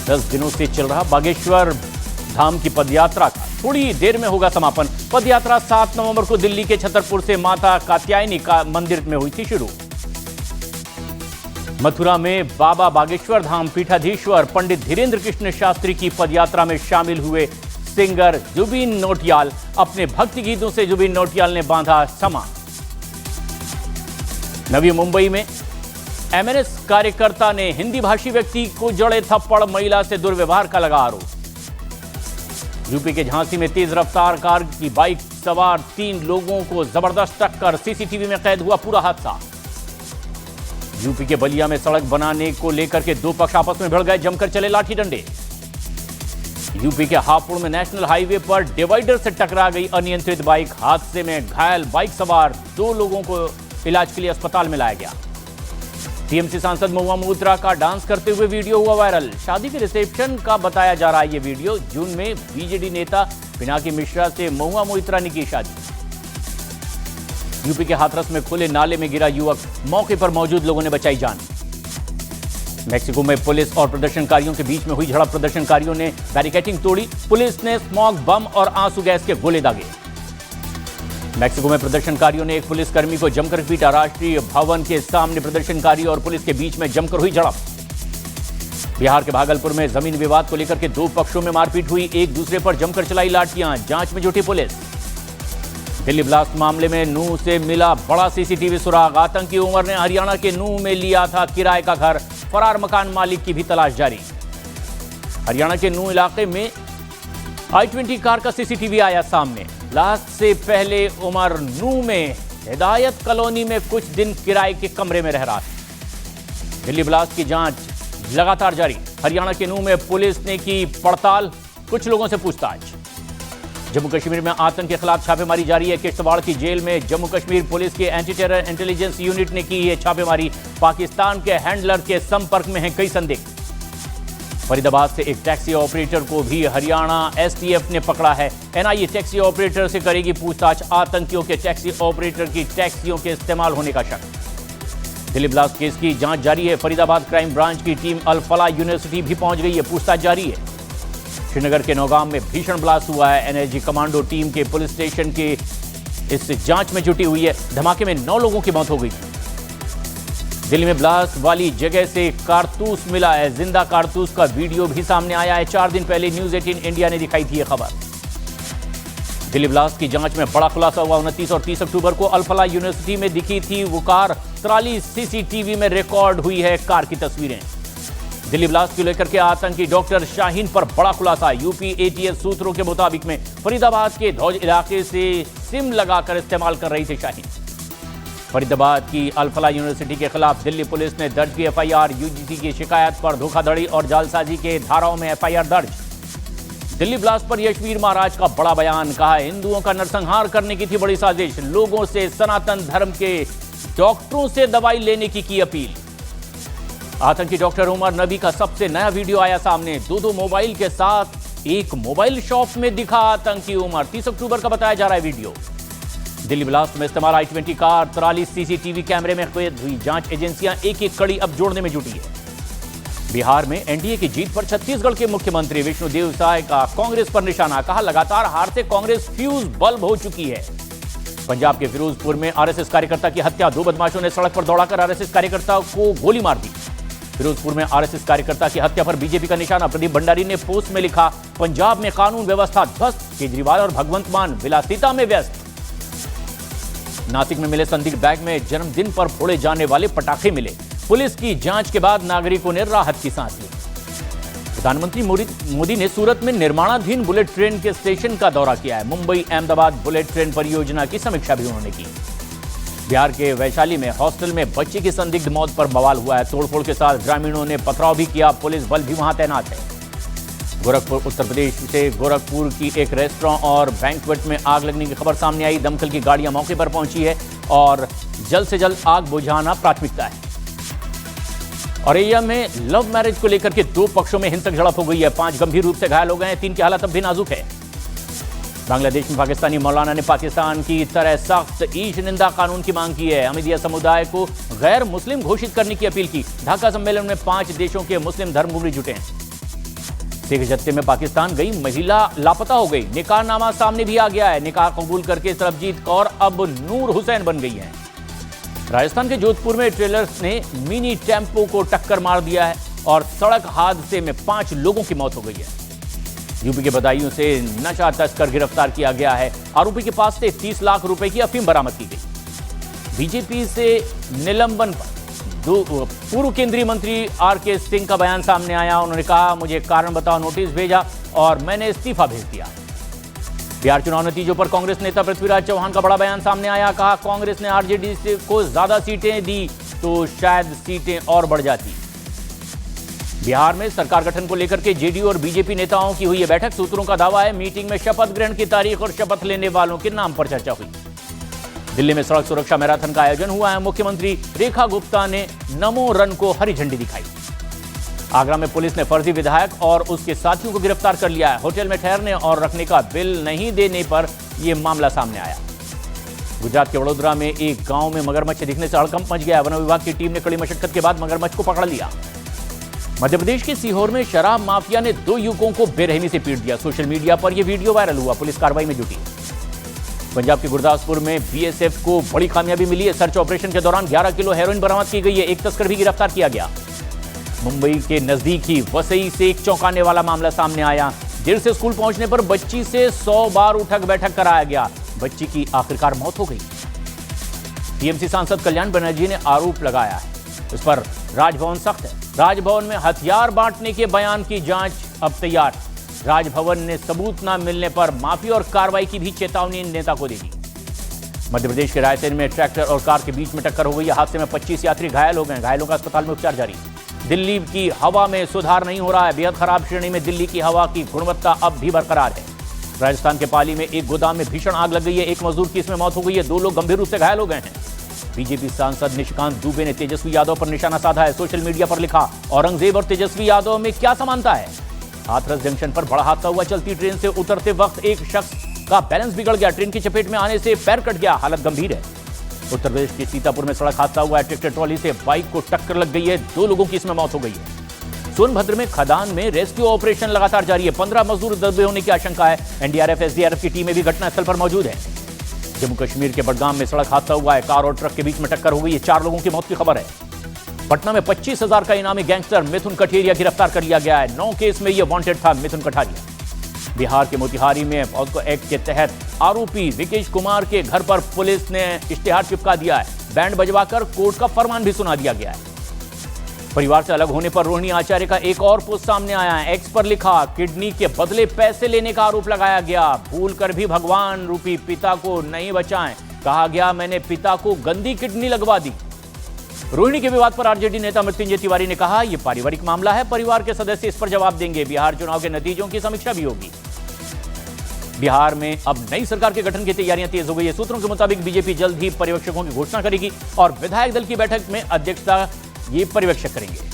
10 दिनों से चल रहा बागेश्वर धाम की पदयात्रा का थोड़ी देर में होगा समापन। पदयात्रा 7 नवंबर को दिल्ली के छतरपुर से माता कात्यायनी का मंदिर में हुई थी शुरू। मथुरा में बाबा बागेश्वर धाम पीठाधीश्वर पंडित धीरेन्द्र कृष्ण शास्त्री की पदयात्रा में शामिल हुए सिंगर जुबिन नौटियाल। अपने भक्ति गीतों से जुबिन नौटियाल ने बांधा समा। नवी मुंबई में एमएनएस कार्यकर्ता ने हिंदी भाषी व्यक्ति को जड़े थप्पड़, महिला से दुर्व्यवहार का लगा आरोप। यूपी के झांसी में तेज रफ्तार कार की बाइक सवार 3 लोगों को जबरदस्त टक्कर, सीसीटीवी में कैद हुआ पूरा हादसा। यूपी के बलिया में सड़क बनाने को लेकर के 2 पक्ष आपस में भिड़ गए, जमकर चले लाठी डंडे। यूपी के हापुड़ में नेशनल हाईवे पर डिवाइडर से टकरा गई अनियंत्रित बाइक, हादसे में घायल बाइक सवार 2 लोगों को इलाज के लिए अस्पताल में लाया गया। टीएमसी सांसद महुआ मोइत्रा का डांस करते हुए वीडियो हुआ वायरल। शादी के रिसेप्शन का बताया जा रहा है ये वीडियो। जून में बीजेडी नेता पिनाकी मिश्रा से महुआ मोइत्रा ने की शादी। यूपी के हाथरस में खुले नाले में गिरा युवक, मौके पर मौजूद लोगों ने बचाई जान। मेक्सिको में पुलिस और प्रदर्शनकारियों के बीच में हुई झड़प, प्रदर्शनकारियों ने बैरिकेडिंग तोड़ी, पुलिस ने स्मोक बम और आंसू गैस के गोले दागे। मेक्सिको में प्रदर्शनकारियों ने एक पुलिसकर्मी को जमकर पीटा। राष्ट्रीय भवन के सामने प्रदर्शनकारी और पुलिस के बीच में जमकर हुई झड़प। बिहार के भागलपुर में जमीन विवाद को लेकर के 2 पक्षों में मारपीट हुई, एक दूसरे पर जमकर चलाई लाठियां, जांच में जुटी पुलिस। दिल्ली ब्लास्ट मामले में नूह से मिला बड़ा सीसीटीवी सुराग। आतंकी उमर ने हरियाणा के नूह में लिया था किराए का घर, फरार मकान मालिक की भी तलाश जारी। हरियाणा के नूह इलाके में i20 कार का सीसीटीवी आया सामने। ब्लास्ट से पहले उमर नूह में हिदायत कॉलोनी में कुछ दिन किराए के कमरे में रह रहा था। दिल्ली ब्लास्ट की जांच लगातार जारी। हरियाणा के नूह में पुलिस ने की पड़ताल, कुछ लोगों से पूछताछ। जम्मू कश्मीर में आतंक के खिलाफ छापेमारी जारी है। किश्तवाड़ की जेल में जम्मू कश्मीर पुलिस के एंटी टेरर इंटेलिजेंस यूनिट ने की है छापेमारी। पाकिस्तान के हैंडलर के संपर्क में हैं कई संदिग्ध। फरीदाबाद से एक टैक्सी ऑपरेटर को भी हरियाणा एसटीएफ ने पकड़ा है। एनआईए टैक्सी ऑपरेटर से करेगी पूछताछ। आतंकियों के टैक्सी ऑपरेटर की टैक्सियों के इस्तेमाल होने का शक। दिल्ली ब्लास्ट केस की जांच जारी है। फरीदाबाद क्राइम ब्रांच की टीम अल फलाह यूनिवर्सिटी भी पहुंच गई है, पूछताछ जारी है। श्रीनगर के नौगाम में भीषण ब्लास्ट हुआ है। एनएसजी कमांडो टीम के पुलिस स्टेशन के इस जांच में जुटी हुई है। धमाके में 9 लोगों की मौत हो गई। दिल्ली में ब्लास्ट वाली जगह से कारतूस मिला है। जिंदा कारतूस का वीडियो भी सामने आया है। 4 दिन पहले न्यूज 18 इंडिया ने दिखाई थी यह खबर। दिल्ली ब्लास्ट की जांच में बड़ा खुलासा हुआ। 29 और 30 अक्टूबर को अल फलाह यूनिवर्सिटी में दिखी थी वो कार। 43 सीसीटीवी में रिकॉर्ड हुई है कार की तस्वीरें। दिल्ली ब्लास्ट को लेकर के आतंकी डॉक्टर शाहीन पर बड़ा खुलासा। यूपी एटीएस सूत्रों के मुताबिक में फरीदाबाद के धौज इलाके से सिम लगाकर इस्तेमाल कर रही थी शाहीन। फरीदाबाद की अल फलाह यूनिवर्सिटी के खिलाफ दिल्ली पुलिस ने दर्ज की एफआईआर। यूजीसी की शिकायत पर धोखाधड़ी और जालसाजी के धाराओं में एफआईआर दर्ज। दिल्ली ब्लास्ट पर यशवीर महाराज का बड़ा बयान। कहा हिंदुओं का नरसंहार करने की थी बड़ी साजिश। लोगों से सनातन धर्म के डॉक्टरों से दवाई लेने की अपील। आतंकी डॉक्टर उमर नबी का सबसे नया वीडियो आया सामने। 2 मोबाइल के साथ एक मोबाइल शॉप में दिखा आतंकी उमर। 30 अक्टूबर का बताया जा रहा है वीडियो। दिल्ली ब्लास्ट में इस्तेमाल i20 कार, 43 सीसीटीवी कैमरे में कैद हुई। जांच एजेंसियां एक-एक कड़ी अब जोड़ने में जुटी है। बिहार में एनडीए की जीत पर छत्तीसगढ़ के मुख्यमंत्री विष्णुदेव साय का कांग्रेस पर निशाना। कहा लगातार हार से कांग्रेस फ्यूज बल्ब हो चुकी है। पंजाब के फिरोजपुर में आरएसएस कार्यकर्ता की हत्या। 2 बदमाशों ने सड़क पर दौड़ाकर आरएसएस कार्यकर्ता को गोली मार दी। फिरोजपुर में आरएसएस कार्यकर्ता की हत्या पर बीजेपी का निशाना। प्रदीप भंडारी ने पोस्ट में लिखा, पंजाब में कानून व्यवस्था ध्वस्त, केजरीवाल और भगवंत मान विलासिता में व्यस्त। नासिक में मिले संदिग्ध बैग में जन्मदिन पर फोड़े जाने वाले पटाखे मिले। पुलिस की जांच के बाद नागरिकों ने राहत की सांस ली। प्रधानमंत्री मोदी ने सूरत में निर्माणाधीन बुलेट ट्रेन के स्टेशन का दौरा किया है। मुंबई अहमदाबाद बुलेट ट्रेन परियोजना की समीक्षा भी उन्होंने की। बिहार के वैशाली में हॉस्टल में बच्चे की संदिग्ध मौत पर बवाल हुआ है। तोड़फोड़ के साथ ग्रामीणों ने पथराव भी किया। पुलिस बल भी वहां तैनात है। गोरखपुर उत्तर प्रदेश से गोरखपुर की एक रेस्टोरेंट और बैंक्वेट में आग लगने की खबर सामने आई। दमकल की गाड़ियां मौके पर पहुंची है और जल्द से जल्द आग बुझाना प्राथमिकता है। औरैया में लव मैरिज को लेकर के 2 पक्षों में हिंसक झड़प हो गई है। 5 गंभीर रूप से घायल हो गए हैं। 3 की हालत अब भी नाजुक है। बांग्लादेश में पाकिस्तानी मौलाना ने पाकिस्तान की तरह सख्त ईश निंदा कानून की मांग की है। अहमदिया समुदाय को गैर मुस्लिम घोषित करने की अपील की। ढाका सम्मेलन में 5 देशों के मुस्लिम धर्मगुरू जुटे हैं। सिख जत्थे में पाकिस्तान गई महिला लापता हो गई। निकाहनामा सामने भी आ गया है। निकाह कबूल करके सरबजीत कौर अब नूर हुसैन बन गई हैं। राजस्थान के जोधपुर में ट्रेलर्स ने मिनी टेम्पो को टक्कर मार दिया है और सड़क हादसे में 5 लोगों की मौत हो गई है। यूपी के बदायूं से नशा तस्कर गिरफ्तार किया गया है। आरोपी के पास से 30 लाख रुपए की अफीम बरामद की गई। बीजेपी से निलंबन पर पूर्व केंद्रीय मंत्री आरके सिंह का बयान सामने आया। उन्होंने कहा, मुझे कारण बताओ नोटिस भेजा और मैंने इस्तीफा भेज दिया। बिहार चुनाव नतीजों पर कांग्रेस नेता पृथ्वीराज चौहान का बड़ा बयान सामने आया। कहा, कांग्रेस ने आरजेडी को ज्यादा सीटें दी तो शायद सीटें और बढ़ जाती। बिहार में सरकार गठन को लेकर के जेडीयू और बीजेपी नेताओं की हुई है बैठक। सूत्रों का दावा है, मीटिंग में शपथ ग्रहण की तारीख और शपथ लेने वालों के नाम पर चर्चा हुई। दिल्ली में सड़क सुरक्षा मैराथन का आयोजन हुआ है। मुख्यमंत्री रेखा गुप्ता ने नमो रन को हरी झंडी दिखाई। आगरा में पुलिस ने फर्जी विधायक और उसके साथियों को गिरफ्तार कर लिया है। होटल में ठहरने और रखने का बिल नहीं देने पर यह मामला सामने आया। गुजरात के वडोदरा में एक गांव में मगरमच्छ दिखने से हड़कंप मच गया। वन विभाग की टीम ने कड़ी मशक्कत के बाद मगरमच्छ को पकड़ लिया। मध्य प्रदेश के सीहोर में शराब माफिया ने 2 युवकों को बेरहमी से पीट दिया। सोशल मीडिया पर यह वीडियो वायरल हुआ। पुलिस कार्रवाई में जुटी। पंजाब के गुरदासपुर में बीएसएफ को बड़ी कामयाबी मिली है। सर्च ऑपरेशन के दौरान 11 किलो हेरोइन बरामद की गई है। एक तस्कर भी गिरफ्तार किया गया। मुंबई के नजदीक ही वसई से एक चौंकाने वाला मामला सामने आया। देर से स्कूल पहुंचने पर बच्ची से 100 बार उठक बैठक कराया गया। बच्ची की आखिरकार मौत हो गई। टीएमसी सांसद कल्याण बनर्जी ने आरोप लगाया है, इस पर राजभवन सख्त है। राजभवन में हथियार बांटने के बयान की जांच अब तैयार। राजभवन ने सबूत न मिलने पर माफी और कार्रवाई की भी चेतावनी नेता को दे दी। मध्य प्रदेश के रायसेन में ट्रैक्टर और कार के बीच में टक्कर हो गई। हादसे में 25 यात्री घायल हो गए। घायलों का अस्पताल में उपचार जारी। दिल्ली की हवा में सुधार नहीं हो रहा है। बेहद खराब श्रेणी में दिल्ली की हवा की गुणवत्ता अब भी बरकरार है। राजस्थान के पाली में एक गोदाम में भीषण आग लग गई है। एक मजदूर की इसमें मौत हो गई है। 2 लोग गंभीर रूप से घायल हो गए हैं। बीजेपी सांसद निशिकांत दुबे ने तेजस्वी यादव पर निशाना साधा है। सोशल मीडिया पर लिखा, औरंगजेब और तेजस्वी यादव में क्या समानता है। हाथरस जंक्शन पर बड़ा हादसा हुआ। चलती ट्रेन से उतरते वक्त एक शख्स का बैलेंस बिगड़ गया। ट्रेन की चपेट में आने से पैर कट गया। हालत गंभीर है। उत्तर प्रदेश के सीतापुर में सड़क हादसा हुआ है। ट्रैक्टर ट्रॉली से बाइक को टक्कर लग गई है। 2 लोगों की इसमें मौत हो गई है। सोनभद्र में खदान में रेस्क्यू ऑपरेशन लगातार जारी है। 15 मजदूर दबे होने की आशंका है। एनडीआरएफ एसडीआरएफ की टीमें भी घटनास्थल पर मौजूद है। जम्मू कश्मीर के बडगाम में सड़क हादसा हुआ है। कार और ट्रक के बीच में टक्कर हो गई है। 4 लोगों की मौत की खबर है। पटना में 25,000 का इनामी गैंगस्टर मिथुन कठेरिया गिरफ्तार कर लिया गया है। 9 केस में यह वांटेड था मिथुन कठारिया। बिहार के मोतिहारी में पॉक्सो एक्ट के तहत आरोपी विकेश कुमार के घर पर पुलिस ने इश्तेहार चिपका दिया है। बैंड बजवाकर कोर्ट का फरमान भी सुना दिया गया है। परिवार से अलग होने पर रोहिणी आचार्य का एक और पोस्ट सामने आया है। एक्स पर लिखा, किडनी के बदले पैसे लेने का आरोप लगाया गया। भूल कर भी भगवान रूपी पिता को नहीं बचाएं। कहा गया, मैंने पिता को गंदी किडनी लगवा दी। रोहिणी के विवाद पर आरजेडी नेता मृत्युंजय तिवारी ने कहा, यह पारिवारिक मामला है। परिवार के सदस्य इस पर जवाब देंगे। बिहार चुनाव के नतीजों की समीक्षा भी होगी। बिहार में अब नई सरकार के गठन की तैयारियां तेज हो गई है। सूत्रों के मुताबिक बीजेपी जल्द ही पर्यवेक्षकों की घोषणा करेगी और विधायक दल की बैठक में अध्यक्षता ये पर्यवेक्षक करेंगे।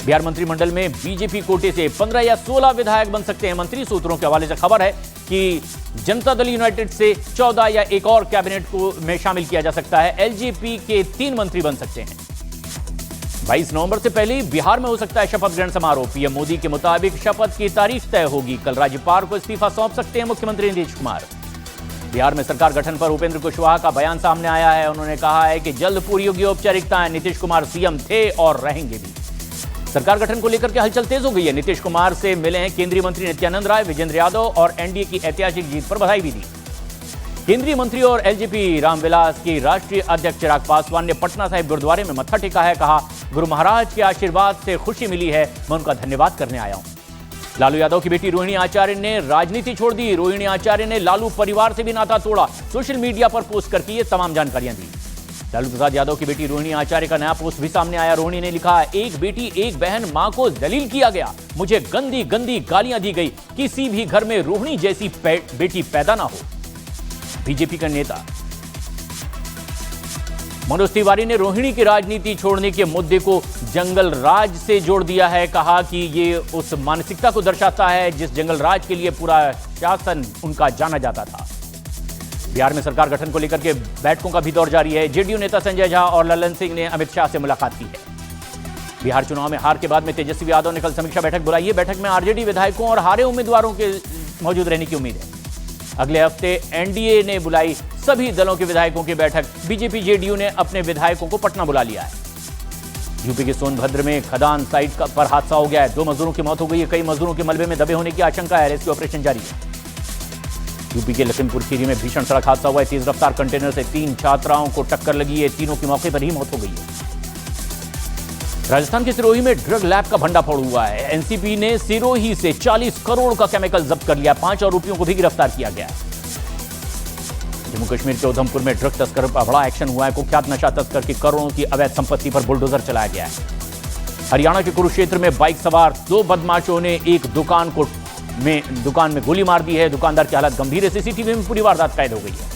बिहार मंत्रिमंडल में बीजेपी कोटे से 15 या 16 विधायक बन सकते हैं मंत्री। सूत्रों के हवाले से खबर है कि जनता दल यूनाइटेड से 14 या एक और कैबिनेट को में शामिल किया जा सकता है। एलजेपी के 3 मंत्री बन सकते हैं। 22 नवंबर से पहले बिहार में हो सकता है शपथ ग्रहण समारोह। पीएम मोदी के मुताबिक शपथ की तारीख तय होगी। कल राज्यपाल को इस्तीफा सौंप सकते हैं मुख्यमंत्री नीतीश कुमार। बिहार में सरकार गठन पर उपेंद्र कुशवाहा का बयान सामने आया है। उन्होंने कहा है कि जल्द पूरी होगी औपचारिकताएं। नीतीश कुमार सीएम थे और रहेंगे भी। सरकार गठन को लेकर के हलचल तेज हो गई है। नीतीश कुमार से मिले हैं केंद्रीय मंत्री नित्यानंद राय, विजेंद्र यादव और एनडीए की ऐतिहासिक जीत पर बधाई भी दी। केंद्रीय मंत्री और एलजेपी रामविलास की राष्ट्रीय अध्यक्ष चिराग पासवान ने पटना साहिब गुरुद्वारे में मत्था टेका है। कहा, गुरु महाराज के आशीर्वाद से खुशी मिली है, मैं उनका धन्यवाद करने आया हूं। लालू यादव की बेटी रोहिणी आचार्य ने राजनीति छोड़ दी। रोहिणी आचार्य ने लालू परिवार से भी नाता तोड़ा। सोशल मीडिया पर पोस्ट करके ये तमाम जानकारियां दी। लालू प्रसाद यादव की बेटी रोहिणी आचार्य का नया पोस्ट भी सामने आया। रोहिणी ने लिखा, एक बेटी एक बहन, मां को जलील किया गया, मुझे गंदी गंदी गालियां दी गई। किसी भी घर में रोहिणी जैसी बेटी पैदा ना हो। बीजेपी का नेता मनोज तिवारी ने रोहिणी की राजनीति छोड़ने के मुद्दे को जंगल राज से जोड़ दिया है। कहा कि ये उस मानसिकता को दर्शाता है जिस जंगल राज के लिए पूरा शासन उनका जाना जाता था। बिहार में सरकार गठन को लेकर के बैठकों का भी दौर जारी है। जेडीयू नेता संजय झा और ललन सिंह ने अमित शाह से मुलाकात की है। बिहार चुनाव में हार के बाद में तेजस्वी यादव ने कल समीक्षा बैठक बुलाई है। बैठक में आरजेडी विधायकों और हारे उम्मीदवारों के मौजूद रहने की उम्मीद है। अगले हफ्ते एनडीए ने बुलाई सभी दलों के विधायकों की बैठक। बीजेपी जेडीयू ने अपने विधायकों को पटना बुला लिया है। यूपी के सोनभद्र में खदान साइट पर हादसा हो गया है। 2 मजदूरों की मौत हो गई है। कई मजदूरों के मलबे में दबे होने की आशंका है। रेस्क्यू ऑपरेशन जारी है। यूपी के लखीमपुर खीरी में भीषण सड़क हादसा हुआ है। तेज रफ्तार कंटेनर से 3 छात्राओं को टक्कर लगी है। तीनों की मौके पर ही मौत हो गई है। राजस्थान के सिरोही में ड्रग लैब का भंडाफोड़ हुआ है। एनसीबी ने सिरोही से 40 करोड़ का केमिकल जब्त कर लिया। 5 आरोपियों को भी गिरफ्तार किया गया है। जम्मू कश्मीर के उधमपुर में ड्रग तस्कर पर बड़ा एक्शन हुआ है। कुख्यात नशा तस्कर की करोड़ों की अवैध संपत्ति पर बुलडोजर चलाया गया है। हरियाणा के कुरुक्षेत्र में बाइक सवार 2 बदमाशों ने एक दुकान में गोली मार दी है। दुकानदार की हालत गंभीर है। सीसीटीवी में पूरी वारदात कैद हो गई है।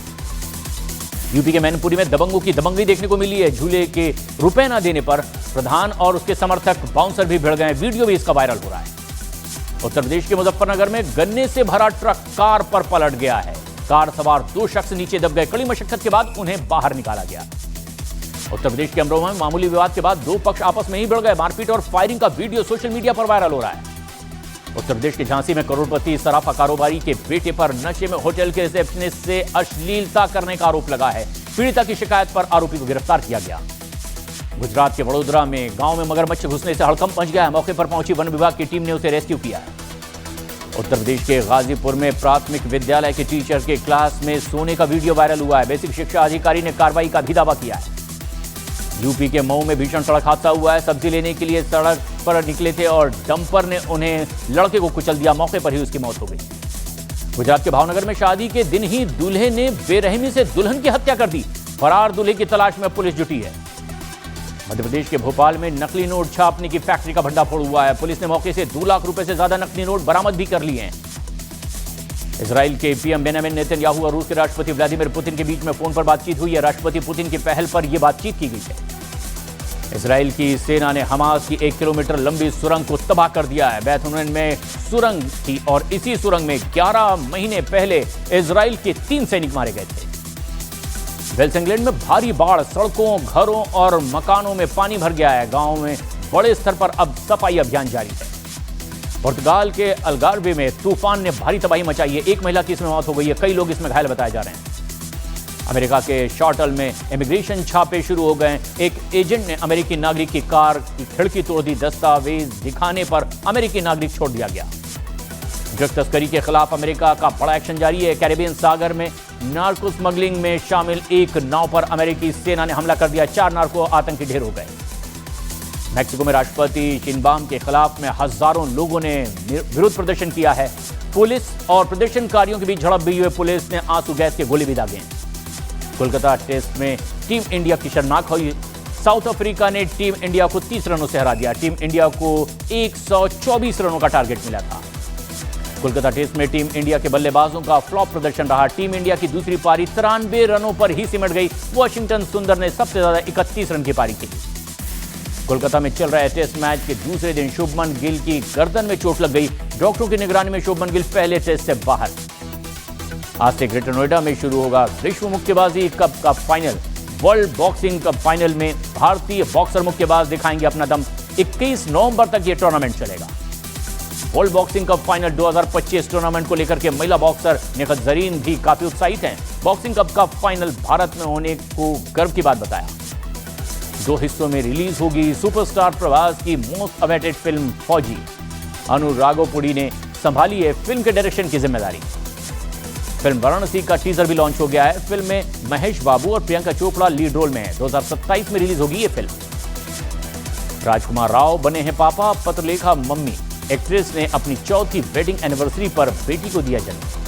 यूपी के मैनपुरी में दबंगों की दबंगई देखने को मिली है। झूले के रुपए न देने पर प्रधान और उसके समर्थक बाउंसर भी भिड़ गए। वीडियो भी इसका वायरल हो रहा है। उत्तर प्रदेश के मुजफ्फरनगर में गन्ने से भरा ट्रक कार पर पलट गया है। कार सवार 2 शख्स नीचे दब गए। कड़ी मशक्कत के बाद उन्हें बाहर निकाला गया। उत्तर प्रदेश के अमरोहा में मामूली विवाद के बाद 2 पक्ष आपस में ही भिड़ गए। मारपीट और फायरिंग का वीडियो सोशल मीडिया पर वायरल हो रहा है। उत्तर प्रदेश के झांसी में करोड़पति सराफा कारोबारी के बेटे पर नशे में होटल के रिसेप्शनिस्ट से अश्लीलता करने का आरोप लगा है। पीड़िता की शिकायत पर आरोपी को गिरफ्तार किया गया। गुजरात के वडोदरा में गांव में मगरमच्छ घुसने से हड़कंप मच गया है। मौके पर पहुंची वन विभाग की टीम ने उसे रेस्क्यू किया है। उत्तर प्रदेश के गाजीपुर में प्राथमिक विद्यालय के टीचर के क्लास में सोने का वीडियो वायरल हुआ है। बेसिक शिक्षा अधिकारी ने कार्रवाई का भी दावा किया है। यूपी के मऊ में भीषण सड़क हादसा हुआ है। सब्जी लेने के लिए सड़क पर निकले थे और डंपर ने उन्हें लड़के को कुचल दिया। मौके पर ही उसकी मौत हो गई। गुजरात के भावनगर में शादी के दिन ही दूल्हे ने बेरहमी से दुल्हन की हत्या कर दी। फरार दूल्हे की तलाश में पुलिस जुटी है। मध्य प्रदेश के भोपाल में नकली नोट छापने की फैक्ट्री का भंडाफोड़ हुआ है। पुलिस ने मौके से 2 लाख रुपए से ज्यादा नकली नोट बरामद भी कर लिए हैं। इजराइल के पीएम बेंजामिन नेतन्याहू और रूस के राष्ट्रपति व्लादिमीर पुतिन के बीच में फोन पर बातचीत हुई है। राष्ट्रपति पुतिन की पहल पर यह बातचीत की गई है। इजराइल की सेना ने हमास की 1 किलोमीटर लंबी सुरंग को तबाह कर दिया है। बैतून में सुरंग थी और इसी सुरंग में 11 महीने पहले इजराइल के 3 सैनिक मारे गए थे। वेल्स इंग्लैंड में भारी बाढ़, सड़कों, घरों और मकानों में पानी भर गया है। गांव में बड़े स्तर पर अब सफाई अभियान जारी है। पुर्तगाल के अल्गार्वे में तूफान ने भारी तबाही मचाई है। 1 महिला की इसमें मौत हो गई है। कई लोग इसमें घायल बताए जा रहे हैं। अमेरिका के शॉर्टल में इमिग्रेशन छापे शुरू हो गए। एक एजेंट ने अमेरिकी नागरिक की कार की खिड़की तोड़ दी। दस्तावेज दिखाने पर अमेरिकी नागरिक छोड़ दिया गया। ड्रग तस्करी के खिलाफ अमेरिका का बड़ा एक्शन जारी है। कैरेबियन सागर में नार्को स्मगलिंग में शामिल एक नाव पर अमेरिकी सेना ने हमला कर दिया। 4 नार्को आतंकी ढेर हो गए। मैक्सिको में राष्ट्रपति शिनबाम के खिलाफ में हजारों लोगों ने विरोध प्रदर्शन किया है। पुलिस और प्रदर्शनकारियों के बीच झड़प भी हुई। पुलिस ने आंसू गैस के गोले भी दागे। कोलकाता टेस्ट में टीम इंडिया की शर्मनाक हुई। साउथ अफ्रीका ने टीम इंडिया को 30 रनों से हरा दिया। टीम इंडिया को 124 रनों का टारगेट मिला था। कोलकाता टेस्ट में टीम इंडिया के बल्लेबाजों का फ्लॉप प्रदर्शन रहा। टीम इंडिया की दूसरी पारी 93 रनों पर ही सिमट गई। वॉशिंगटन सुंदर ने सबसे ज्यादा 31 रन की पारी की। कोलकाता में चल रहे टेस्ट मैच के दूसरे दिन शुभमन गिल की गर्दन में चोट लग गई। डॉक्टरों की निगरानी में शुभमन गिल पहले टेस्ट से बाहर। आज से ग्रेटर नोएडा में शुरू होगा विश्व मुक्केबाजी कप का final. World boxing cup final में भारतीय बॉक्सर मुक्केबाज दिखाएंगे अपना दम। 21 नवंबर तक यह टूर्नामेंट चलेगा। World boxing cup final 2025 tournament को लेकर के महिला बॉक्सर निखत जरीन भी काफी उत्साहित हैं। बॉक्सिंग कप का फाइनल भारत में होने को गर्व की बात बताया। 2 हिस्सों में रिलीज होगी सुपरस्टार प्रभास की मोस्ट अवेटेड फिल्म फौजी। अनु राघोपुड़ी ने संभाली है फिल्म के डायरेक्शन की जिम्मेदारी। फिल्म वाराणसी का टीजर भी लॉन्च हो गया है। फिल्म में महेश बाबू और प्रियंका चोपड़ा लीड रोल में है। 2027 में रिलीज होगी ये फिल्म। राजकुमार राव बने हैं पापा, पत्रलेखा मम्मी। एक्ट्रेस ने अपनी 4थी वेडिंग एनिवर्सरी पर बेटी को दिया जन्म।